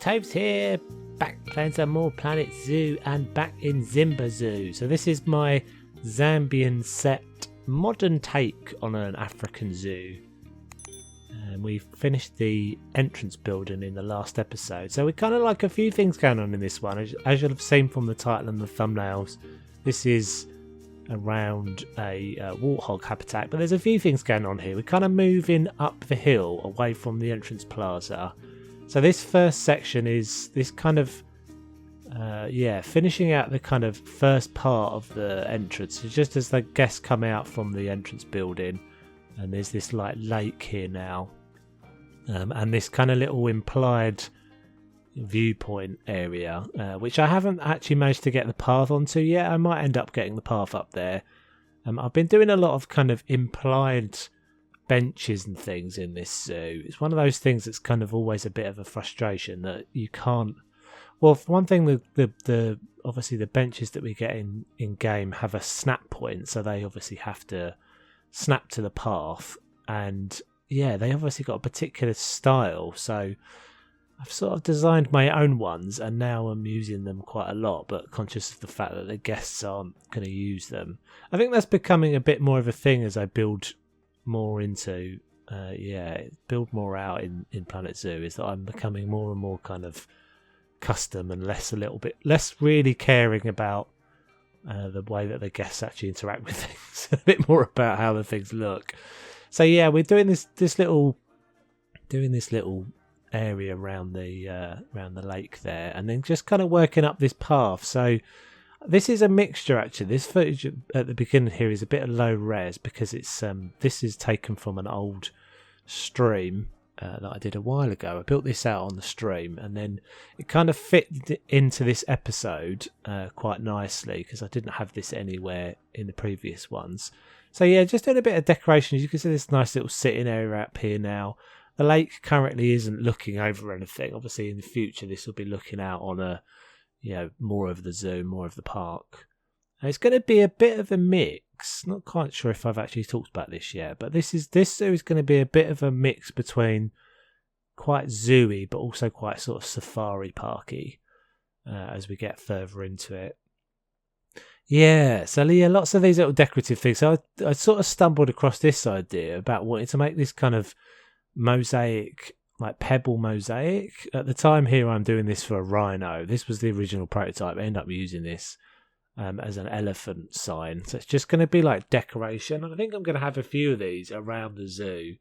Realtime's here, back playing some more Planet Zoo and back in Zimba Zoo. So this is my Zambian set modern take on an African zoo. And we finished the entrance building in the last episode. So we kind of like a few things going on in this one. As you'll have seen from the title and the thumbnails, this is around a warthog habitat, but there's a few things going on here. We're kind of moving up the hill away from the entrance plaza. So this first section is this kind of finishing out the kind of first part of the entrance. It's just as the guests come out from the entrance building, and there's this like lake here now, and this kind of little implied viewpoint area, which I haven't actually managed to get the path onto yet. I might end up getting the path up there. I've been doing a lot of kind of implied benches and things in this zoo. It's one of those things that's kind of always a bit of a frustration that you can't. Well, for one thing, the obviously the benches that we get in game have a snap point, so they obviously have to snap to the path, and yeah, they obviously got a particular style. So I've sort of designed my own ones, and now I'm using them quite a lot, but conscious of the fact that the guests aren't going to use them. I think that's becoming a bit more of a thing as I build more into, build more out in Planet Zoo, is that I'm becoming more and more kind of custom and a little bit less really caring about the way that the guests actually interact with things, a bit more about how the things look. So yeah, we're doing this little area around the lake there, and then just kind of working up this path. So this is a mixture actually. This footage at the beginning here is a bit of low res because it's this is taken from an old stream that I did a while ago. I built this out on the stream, and then it kind of fit into this episode quite nicely because I didn't have this anywhere in the previous ones. So yeah, just doing a bit of decoration. As you can see, this nice little sitting area up here now. The lake currently isn't looking over anything. Obviously, in the future, this will be looking out on more of the zoo, more of the park. And it's going to be a bit of a mix. Not quite sure if I've actually talked about this yet, but this zoo is going to be a bit of a mix between quite zooey, but also quite sort of safari parky as we get further into it. Yeah, so yeah, lots of these little decorative things. So I sort of stumbled across this idea about wanting to make this kind of mosaic, like pebble mosaic. At the time here, I'm doing this for a rhino. This was the original prototype. I ended up using this as an elephant sign. So it's just going to be like decoration. And I think I'm going to have a few of these around the zoo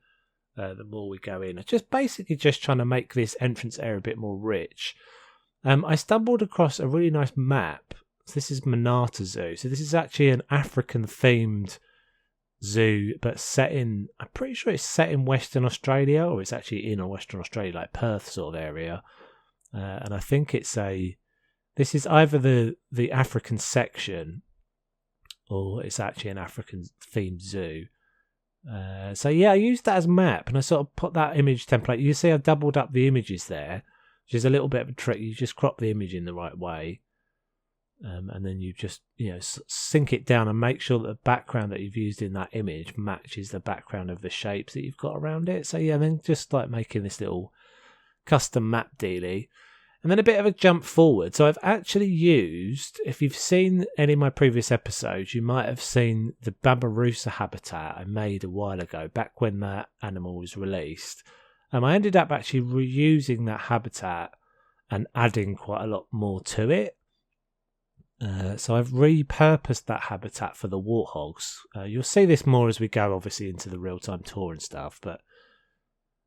the more we go in. Just basically just trying to make this entrance area a bit more rich. I stumbled across a really nice map. So this is Manata Zoo. So this is actually an African themed zoo, but I'm pretty sure it's set in Western Australia, or it's actually in Western Australia, like Perth sort of area. And I think this is either the African section, or it's actually an African themed zoo. So yeah, I used that as a map, and I sort of put that image template. You see, I've doubled up the images there, which is a little bit of a trick. You just crop the image in the right way. And then you just sync it down and make sure that the background that you've used in that image matches the background of the shapes that you've got around it. So yeah, then just like making this little custom map dealy. And then a bit of a jump forward. So I've actually used, if you've seen any of my previous episodes, you might have seen the Babirusa habitat I made a while ago, back when that animal was released. I ended up actually reusing that habitat and adding quite a lot more to it. So I've repurposed that habitat for the warthogs. You'll see this more as we go, obviously, into the real-time tour and stuff. But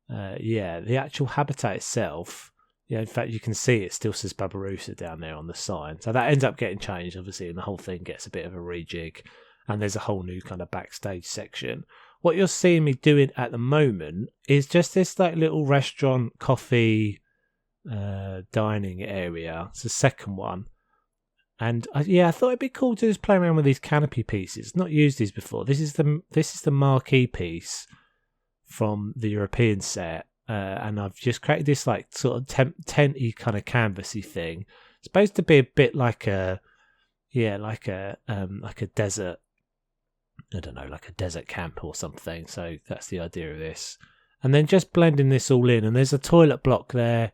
the actual habitat itself, in fact, you can see it still says Babirusa down there on the sign. So that ends up getting changed, obviously, and the whole thing gets a bit of a rejig. And there's a whole new kind of backstage section. What you're seeing me doing at the moment is just this like little restaurant, coffee, dining area. It's the second one. And I thought it'd be cool to just play around with these canopy pieces. Not used these before. This is the marquee piece from the European set, and I've just created this like sort of tenty kind of canvasy thing. It's supposed to be a bit like a desert. I don't know, like a desert camp or something. So that's the idea of this. And then just blending this all in. And there's a toilet block there.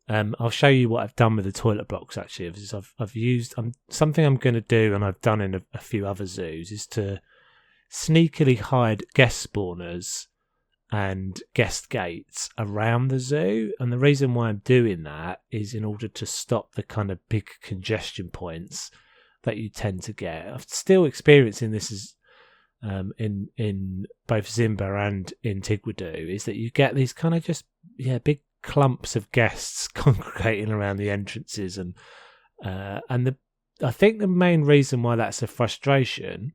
I'll show you what I've done with the toilet blocks. Actually, I've used something I'm going to do, and I've done in a few other zoos, is to sneakily hide guest spawners and guest gates around the zoo. And the reason why I'm doing that is in order to stop the kind of big congestion points that you tend to get. I'm still experiencing this as in both Zimba and in Tigwadu, is that you get these kind of just big clumps of guests congregating around the entrances, and I think the main reason why that's a frustration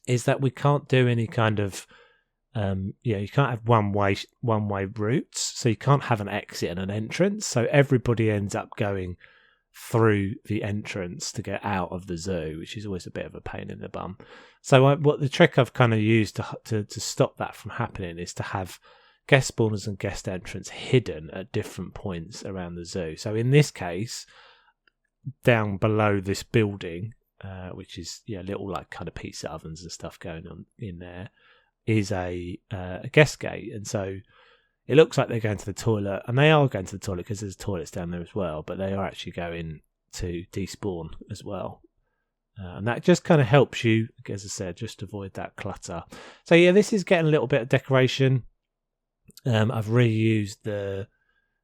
is that we can't do any kind of you can't have one way routes, so you can't have an exit and an entrance, so everybody ends up going through the entrance to get out of the zoo, which is always a bit of a pain in the bum. So what the trick I've kind of used to stop that from happening is to have guest spawners and guest entrance hidden at different points around the zoo. So in this case, down below this building, which is little like kind of pizza ovens and stuff going on in there, is a guest gate. And so it looks like they're going to the toilet, and they are going to the toilet because there's toilets down there as well, but they are actually going to despawn as well. And that just kind of helps you, as I said, just avoid that clutter. So yeah, this is getting a little bit of decoration. I've reused the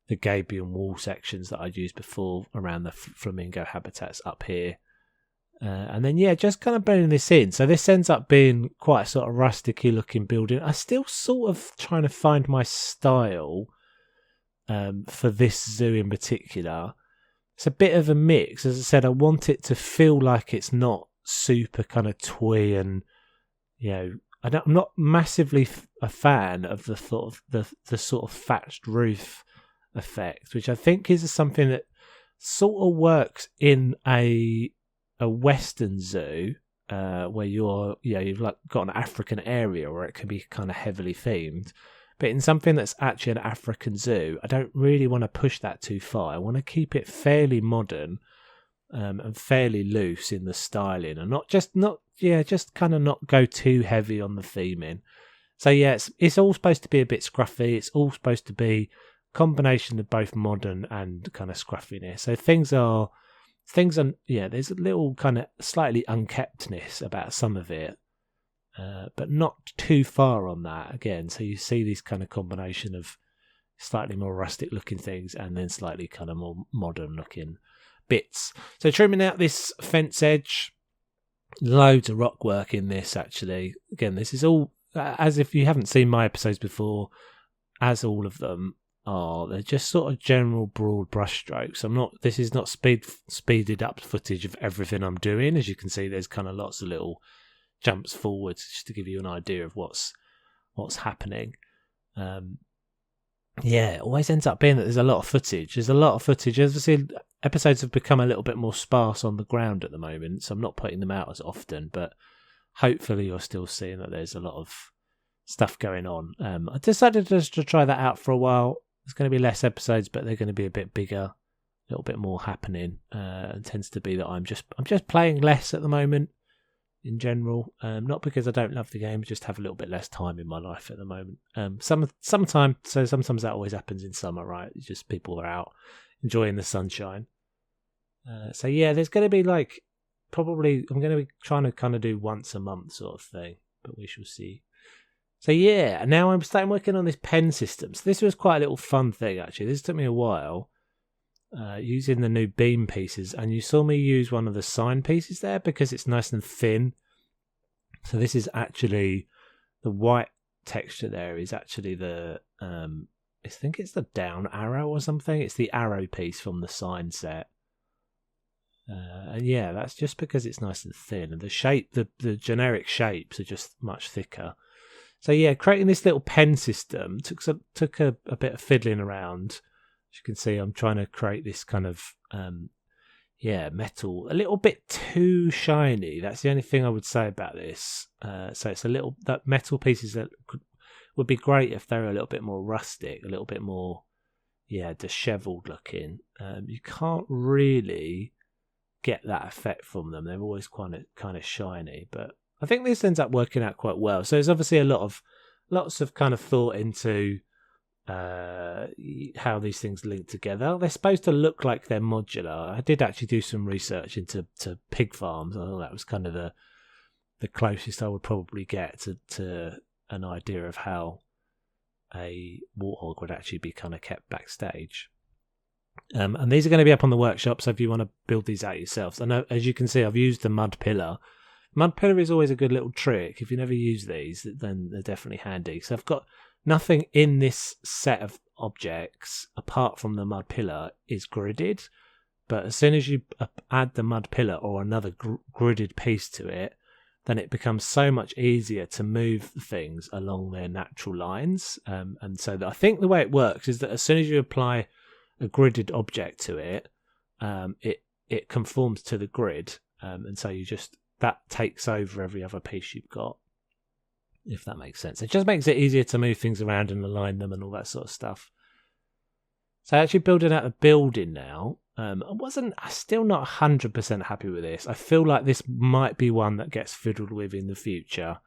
gabion wall sections that I'd used before around the flamingo habitats up here. And then, just kind of blending this in. So this ends up being quite a sort of rusticy looking building. I'm still sort of trying to find my style for this zoo in particular. It's a bit of a mix. As I said, I want it to feel like it's not super kind of twee, and I'm not massively a fan of the sort of thatched roof effect, which I think is something that sort of works in a Western zoo where you've like got an African area where it can be kind of heavily themed. But in something that's actually an African zoo, I don't really want to push that too far. I want to keep it fairly modern and fairly loose in the styling, and just kind of not go too heavy on the theming. So it's all supposed to be a bit scruffy. It's all supposed to be a combination of both modern and kind of scruffiness. So things are there's a little kind of slightly unkeptness about some of it, but not too far on that again. So you see this kind of combination of slightly more rustic looking things and then slightly kind of more modern looking bits. So trimming out this fence edge, loads of rock work in this actually. Again, this is all, as if you haven't seen my episodes before, as all of them are, they're just sort of general broad brush strokes. This is not speeded up footage of everything I'm doing. As you can see, there's kind of lots of little jumps forwards just to give you an idea of what's happening. It always ends up being that there's a lot of footage. As I see, episodes have become a little bit more sparse on the ground at the moment, so I'm not putting them out as often, but hopefully you're still seeing that there's a lot of stuff going on. I decided just to try that out for a while. There's going to be less episodes, but they're going to be a bit bigger, a little bit more happening. It tends to be that I'm just playing less at the moment in general. Not because I don't love the game, just have a little bit less time in my life at the moment. Sometimes that always happens in summer, right? It's just people are out enjoying the sunshine. There's going to be probably I'm going to be trying to kind of do once a month sort of thing, but we shall see. So now I'm starting working on this pen system. So this was quite a little fun thing actually. This took me a while, using the new beam pieces, and you saw me use one of the sign pieces there because it's nice and thin. So this is actually the white texture there is actually the I think it's the down arrow or something. It's the arrow piece from the sign set. And that's just because it's nice and thin, and the shape, the generic shapes are just much thicker. So creating this little pen system took a bit of fiddling around. As you can see, I'm trying to create this kind of metal, a little bit too shiny. That's the only thing I would say about this. So it's that metal pieces that would be great if they're a little bit more rustic, a little bit more dishevelled looking. You can't really get that effect from them. They're always kind of shiny, but I think this ends up working out quite well. So there's obviously lots of kind of thought into how these things link together. They're supposed to look like they're modular. I did actually do some research into pig farms. I thought that was kind of the closest I would probably get to an idea of how a warthog would actually be kind of kept backstage. And these are going to be up on the workshop, so if you want to build these out yourselves. I know, as you can see, I've used the mud pillar. Mud pillar is always a good little trick. If you never use these, then they're definitely handy. So I've got nothing in this set of objects apart from the mud pillar is gridded, but as soon as you add the mud pillar or another gridded piece to it, then it becomes so much easier to move things along their natural lines. And so I think the way it works is that as soon as you apply a gridded object to it, it conforms to the grid, and so that takes over every other piece you've got, if that makes sense. It just makes it easier to move things around and align them and all that sort of stuff. So actually building out a building now, I'm still not 100% happy with this. I feel like this might be one that gets fiddled with in the future.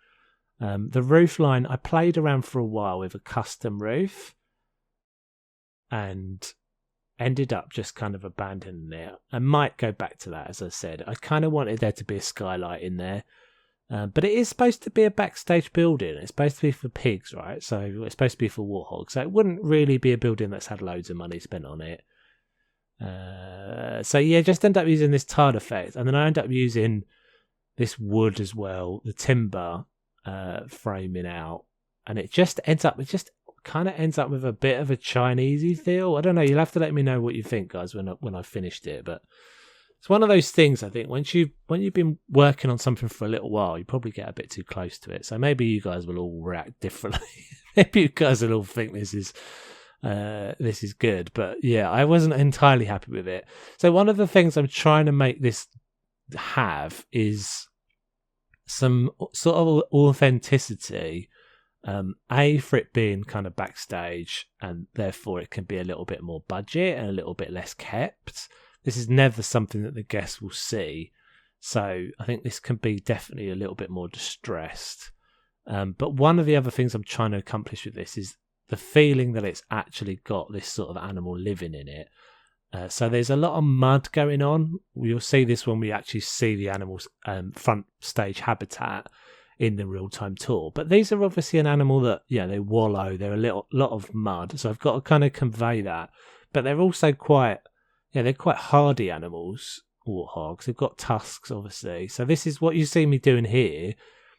The roof line, I played around for a while with a custom roof and ended up just kind of abandoning it. I might go back to that, as I said. I kind of wanted there to be a skylight in there. But it is supposed to be a backstage building. It's supposed to be for pigs, right? So it's supposed to be for warthogs. So it wouldn't really be a building that's had loads of money spent on it. So yeah, just end up using this tile effect. And then I end up using this wood as well, the timber framing out. And it just kind of ends up with a bit of a Chinesey feel. I don't know. You'll have to let me know what you think, guys, when I finished it. But it's one of those things, I think, when you've been working on something for a little while, you probably get a bit too close to it. So maybe you guys will all react differently. Maybe you guys will all think this is good. But yeah, I wasn't entirely happy with it. So one of the things I'm trying to make this have is some sort of authenticity. For it being kind of backstage, and therefore it can be a little bit more budget and a little bit less kept. This is never something that the guests will see, so I think this can be definitely a little bit more distressed. But one of the other things I'm trying to accomplish with this is the feeling that it's actually got this sort of animal living in it. So there's a lot of mud going on. You'll see this when we actually see the animal's front stage habitat in the real-time tour. But these are obviously an animal that, they wallow. They're a lot of mud. So I've got to kind of convey that. But they're also they're quite hardy animals, warthogs. They've got tusks, obviously. So this is what you see me doing here,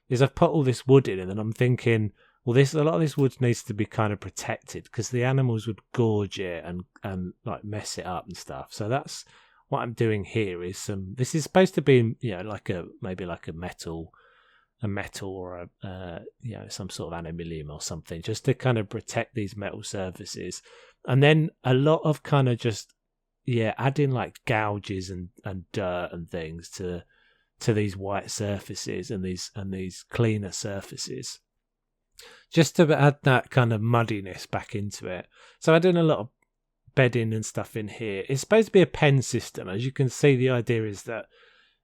is I've put all this wood in, and then I'm thinking, well, a lot of this wood needs to be kind of protected because the animals would gorge it and like mess it up and stuff. So that's what I'm doing here. This is supposed to be, maybe like a metal or some sort of aluminium or something, just to kind of protect these metal surfaces. And then a lot of kind of just adding like gouges and dirt and things to these white surfaces and these cleaner surfaces, just to add that kind of muddiness back into it. So I'm doing a lot of bedding and stuff in here. It's supposed to be a pen system. As you can see, the idea is that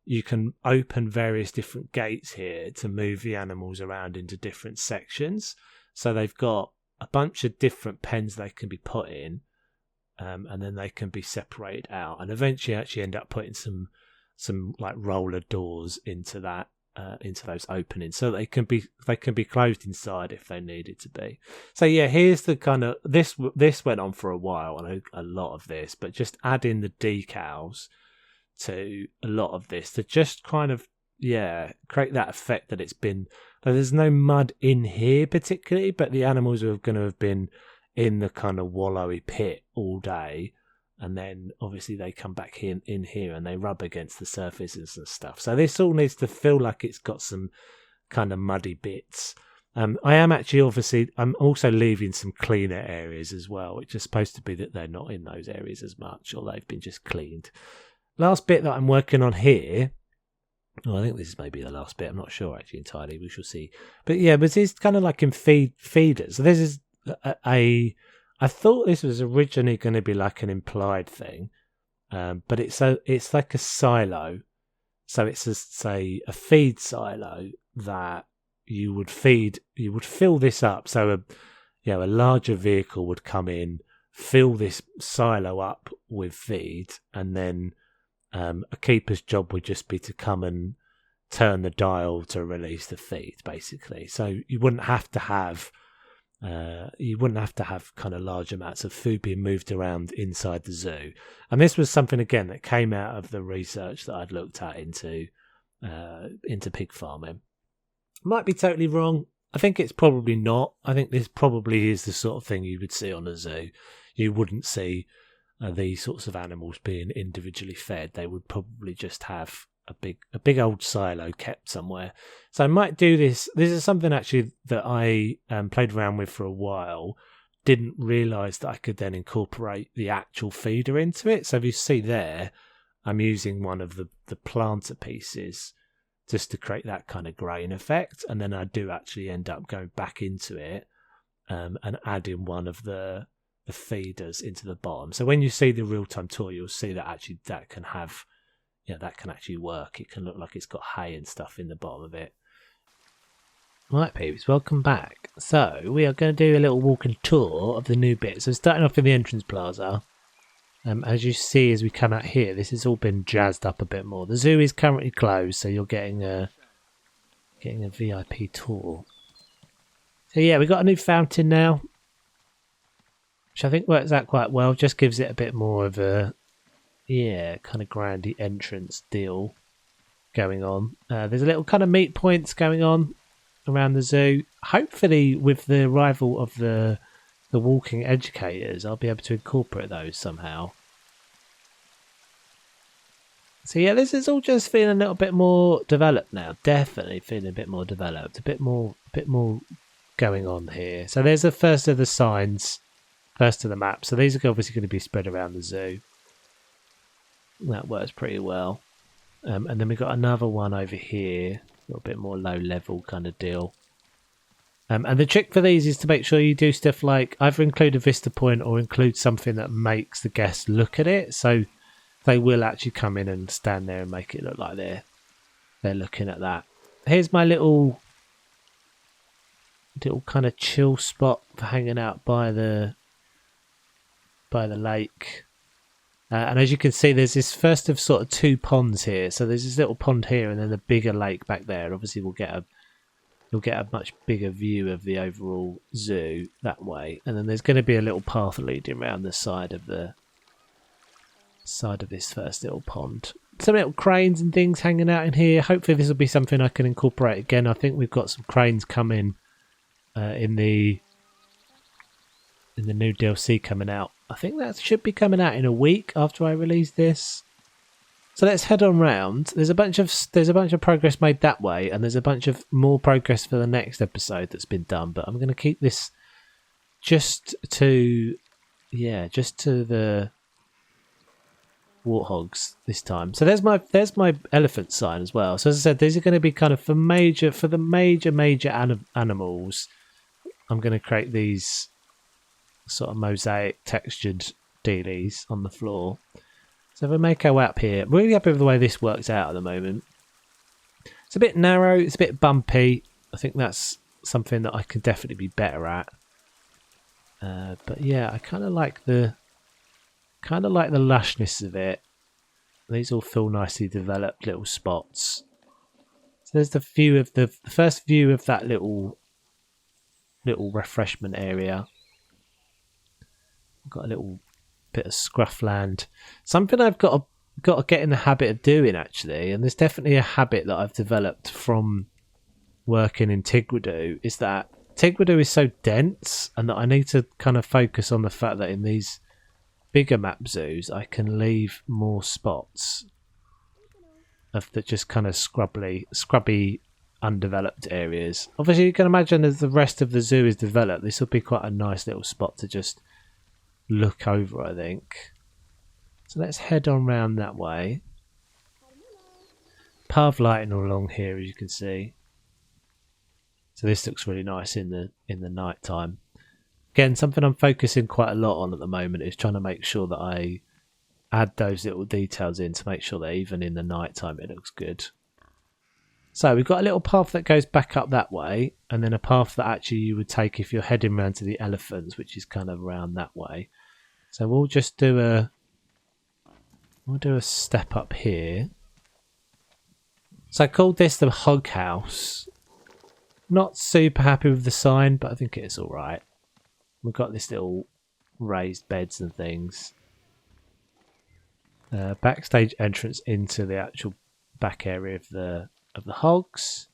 you can open various different gates here to move the animals around into different sections. So they've got a bunch of different pens they can be put in, and then they can be separated out, and eventually actually end up putting some like roller doors into those openings, so they can be closed inside if they needed to be. So yeah, here's the kind of this went on for a while, and a lot of this, but just adding the decals to a lot of this to just kind of create that effect that it's been. There's no mud in here particularly, but the animals are going to have been in the kind of wallowy pit all day, and then obviously they come back in here and they rub against the surfaces and stuff. So this all needs to feel like it's got some kind of muddy bits. I'm also leaving some cleaner areas as well, which is supposed to be that they're not in those areas as much, or they've been just cleaned. Last bit that I'm working on here, well, I think this is maybe the last bit, I'm not sure actually entirely, we shall see. But this is kind of like in feeders. So this is I thought this was originally going to be like an implied thing, but it's like a silo. So it's a feed silo that you would fill this up. So you know, a larger vehicle would come in, fill this silo up with feed, and then a keeper's job would just be to come and turn the dial to release the feed, basically. So you wouldn't have to have kind of large amounts of food being moved around inside the zoo. And this was something, again, that came out of the research that I'd looked at into pig farming. Might be totally wrong. I think it's probably not. I think this probably is the sort of thing you would see on a zoo. You wouldn't see these sorts of animals being individually fed. They would probably just have a big old silo kept somewhere. So I might do this. This is something actually that I played around with for a while. Didn't realise that I could then incorporate the actual feeder into it. So if you see there, I'm using one of the planter pieces just to create that kind of grain effect. And then I do actually end up going back into it and adding one of the feeders into the bottom. So when you see the real-time tour, you'll see that actually that can have, that can actually work. It can look like it's got hay and stuff in the bottom of it. Right, peeps, welcome back. So we are going to do a little walking tour of the new bit. So starting off in the entrance plaza. As you see, as we come out here, this has all been jazzed up a bit more. The zoo is currently closed, so you're getting a VIP tour. So yeah, we've got a new fountain now, which I think works out quite well. Just gives it a bit more of a, kind of grandy entrance deal going on. There's a little kind of meet points going on around the zoo. Hopefully, with the arrival of the walking educators, I'll be able to incorporate those somehow. So yeah, this is all just feeling a little bit more developed now. Definitely feeling a bit more developed, a bit more going on here. So there's the first of the signs, first of the map. So these are obviously going to be spread around the zoo. That works pretty well. And then we've got another one over here, a little bit more low level kind of deal. And the trick for these is to make sure you do stuff like either include a vista point or include something that makes the guests look at it. So they will actually come in and stand there and make it look like they're looking at that. Here's my little kind of chill spot for hanging out by the lake. And as you can see, there's this first of sort of two ponds here. So there's this little pond here and then the bigger lake back there. Obviously, you'll get a much bigger view of the overall zoo that way. And then there's going to be a little path leading around the side of this first little pond. Some little cranes and things hanging out in here. Hopefully this will be something I can incorporate again. I think we've got some cranes coming in the new DLC coming out. I think that should be coming out in a week after I release this. So let's head on round. There's a bunch of progress made that way, and there's a bunch of more progress for the next episode that's been done. But I'm going to keep this just to the warthogs this time. So there's my elephant sign as well. So as I said, these are going to be kind of for the major animals. I'm going to create these sort of mosaic textured dealies on the floor. So if I make our way up here, I'm really happy with the way this works out at the moment. It's a bit narrow, it's a bit bumpy. I think that's something that I could definitely be better at. But yeah, I kind of like the lushness of it. These all feel nicely developed little spots. So there's the first view of that little refreshment area. I've got a little bit of scruff land. Something I've got to get in the habit of doing, actually, and there's definitely a habit that I've developed from working in Tigwadu, is that Tigwadu is so dense, and that I need to kind of focus on the fact that in these bigger map zoos I can leave more spots of the just kind of scrubby undeveloped areas. Obviously you can imagine as the rest of the zoo is developed, this will be quite a nice little spot to just look over, I think. So let's head on round that way. Path lighting all along here, as you can see. So this looks really nice in the night time. Again, something I'm focusing quite a lot on at the moment is trying to make sure that I add those little details in to make sure that even in the night time it looks good. So we've got a little path that goes back up that way, and then a path that actually you would take if you're heading round to the elephants, which is kind of round that way. So we'll just do a step up here. So I called this the hog house. Not super happy with the sign, but I think it is all right. We've got this little raised beds and things. Backstage entrance into the actual back area of the hogs.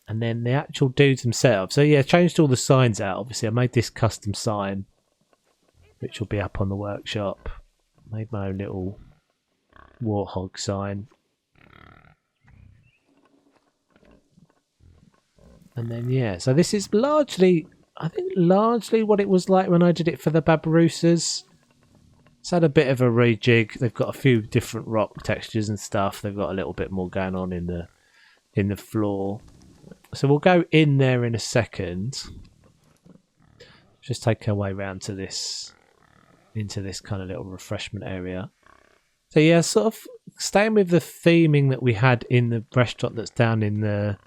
And then the actual dudes themselves. So yeah, changed all the signs out. Obviously, I made this custom sign, which will be up on the workshop. Made my own little warthog sign. And then yeah, so this is largely, I think largely what it was like when I did it for the Babaroosas. It's had a bit of a rejig. They've got a few different rock textures and stuff. They've got a little bit more going on in the floor. So we'll go in there in a second. Just take our way round to this, into this kind of little refreshment area. So yeah, sort of staying with the theming that we had in the restaurant that's down in the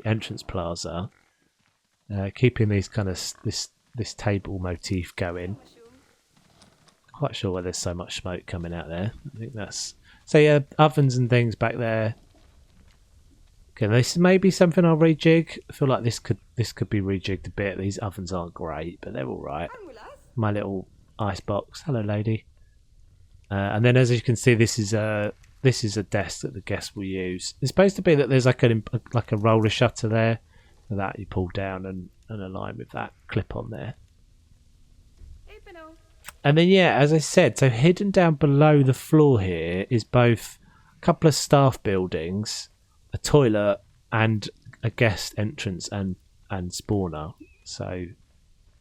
entrance plaza. Keeping these kind of this table motif going. Quite sure why there's so much smoke coming out there. I think that's so yeah, ovens and things back there. Okay, this may be something I'll rejig. I feel like this could be rejigged a bit. These ovens aren't great, but they're all right. My little ice box. Hello, lady. And then, as you can see, this is a desk that the guests will use. It's supposed to be that there's like a roller shutter there, that you pull down and align with that clip on there. And then yeah, as I said, so hidden down below the floor here is both a couple of staff buildings, a toilet, and a guest entrance and spawner. So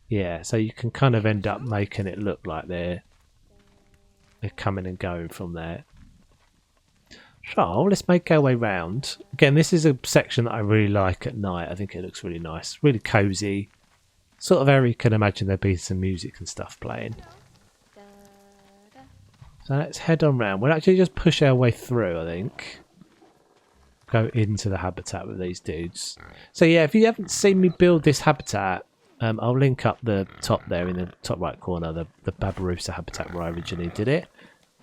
yeah, so you can kind of end up making it look like they're coming and going from there. So let's make our way round. Again, this is a section that I really like at night. I think it looks really nice, really cozy. Sort of area you can imagine there'd be some music and stuff playing. So let's head on round. We'll actually just push our way through, I think. Go into the habitat with these dudes. So yeah, if you haven't seen me build this habitat, I'll link up the top there in the top right corner, the Babaroosa habitat where I originally did it.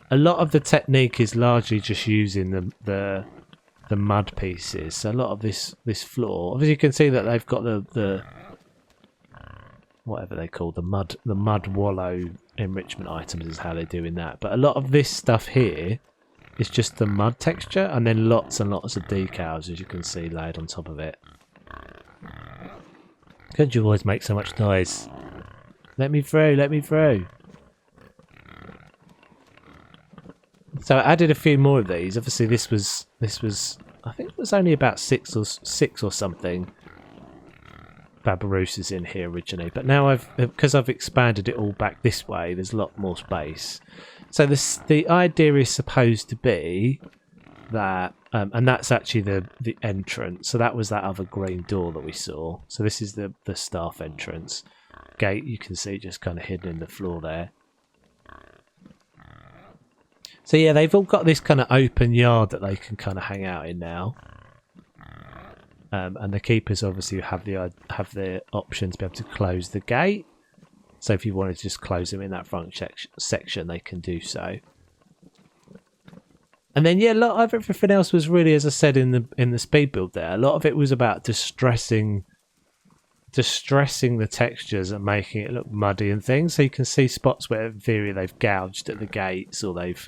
A lot of the technique is largely just using the mud pieces. So a lot of this floor, obviously you can see that they've got the whatever they call the mud wallow enrichment items is how they're doing that. But a lot of this stuff here is just the mud texture, and then lots and lots of decals, as you can see, laid on top of it. Could you always make so much noise? Let me through, let me through. So I added a few more of these. Obviously this was I think it was only about six or something Babaroosas in here originally, but now because I've expanded it all back this way, there's a lot more space. So the idea is supposed to be that and that's actually the entrance. So that was that other green door that we saw. So this is the staff entrance gate. You can see just kind of hidden in the floor there. So yeah, they've all got this kind of open yard that they can kind of hang out in now. And the keepers obviously have the option to be able to close the gate. So if you wanted to just close them in that front section, they can do so. And then yeah, a lot of everything else was really, as I said in the speed build there, a lot of it was about distressing the textures and making it look muddy and things. So you can see spots where in theory they've gouged at the gates, or they've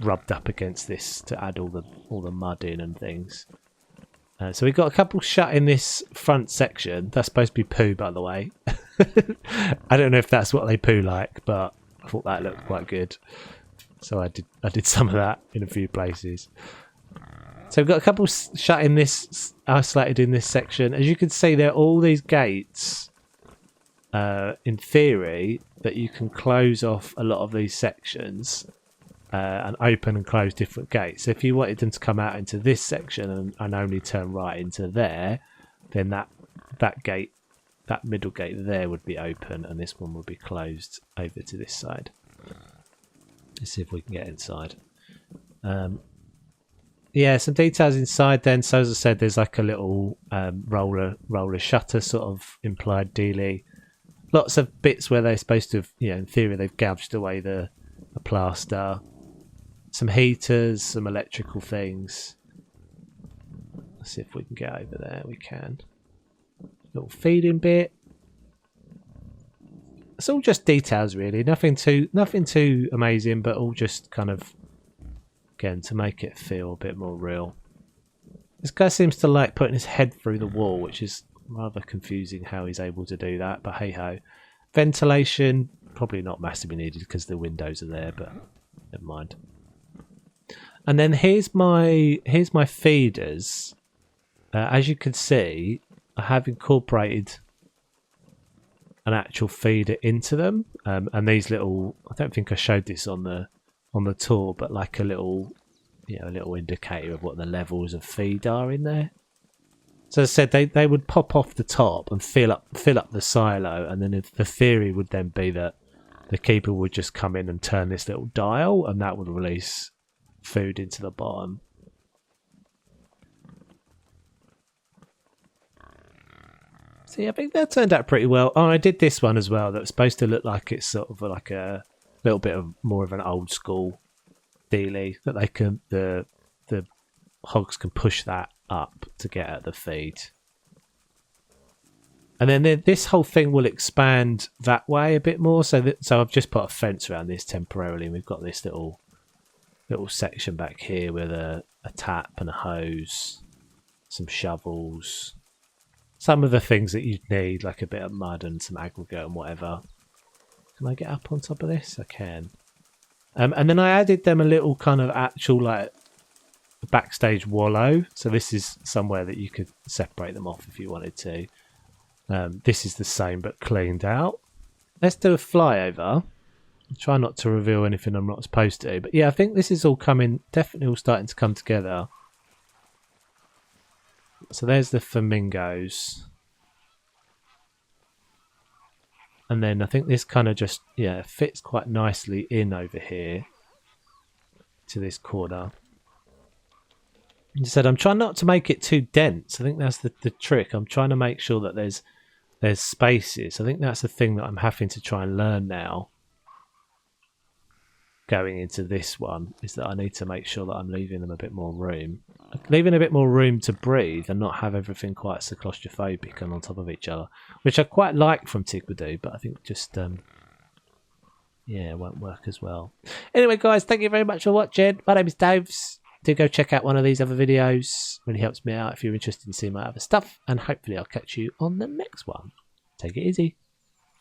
rubbed up against this to add all the mud in and things. So we've got a couple shut in this front section. That's supposed to be poo, by the way. I don't know if that's what they poo like, but I thought that looked quite good. So I did some of that in a few places. So we've got a couple shut in this, isolated in this section. As you can see, there are all these gates, in theory, that you can close off a lot of these sections. And open and close different gates. So if you wanted them to come out into this section and only turn right into there, then that gate, that middle gate there would be open, and this one would be closed over to this side. Let's see if we can get inside. Yeah, some details inside then. So as I said, there's like a little roller shutter sort of implied dealy. Lots of bits where they're supposed to have, in theory, they've gouged away the plaster. Some heaters, some electrical things. Let's see if we can get over there. We can. Little feeding bit. It's all just details, really. Nothing too amazing, but all just kind of, again, to make it feel a bit more real. This guy seems to like putting his head through the wall, which is rather confusing how he's able to do that, but hey ho. Ventilation, probably not massively needed because the windows are there, but never mind. And then here's my feeders. As you can see, I have incorporated an actual feeder into them, and these little, I don't think I showed this on the tour, but like a little indicator of what the levels of feed are in there. So as I said, they would pop off the top and fill up the silo, and then the theory would then be that the keeper would just come in and turn this little dial, and that would release food into the bottom. See, I think that turned out pretty well. Oh, I did this one as well. That was supposed to look like it's sort of like a little bit of more of an old school dealie that they can the hogs can push that up to get at the feed. And then this whole thing will expand that way a bit more. So I've just put a fence around this temporarily, and we've got this little section back here with a tap and a hose, some shovels, some of the things that you'd need, like a bit of mud and some aggregate and whatever. Can I get up on top of this? I can. And then I added them a little kind of actual like backstage wallow. So this is somewhere that you could separate them off if you wanted to. This is the same but cleaned out. Let's do a flyover. I'll try not to reveal anything I'm not supposed to. But yeah, I think this is all definitely all starting to come together. So there's the flamingos. And then I think this kind of just, fits quite nicely in over here to this corner. As I said, I'm trying not to make it too dense. I think that's the trick. I'm trying to make sure that there's spaces. I think that's the thing that I'm having to try and learn now. Going into this one is that I need to make sure that I'm leaving them a bit more room. Leaving a bit more room to breathe and not have everything quite so claustrophobic and on top of each other. Which I quite like from Tycoon, but I think just, it won't work as well. Anyway, guys, thank you very much for watching. My name is Daves. Do go check out one of these other videos. Really helps me out if you're interested in seeing my other stuff. And hopefully I'll catch you on the next one. Take it easy.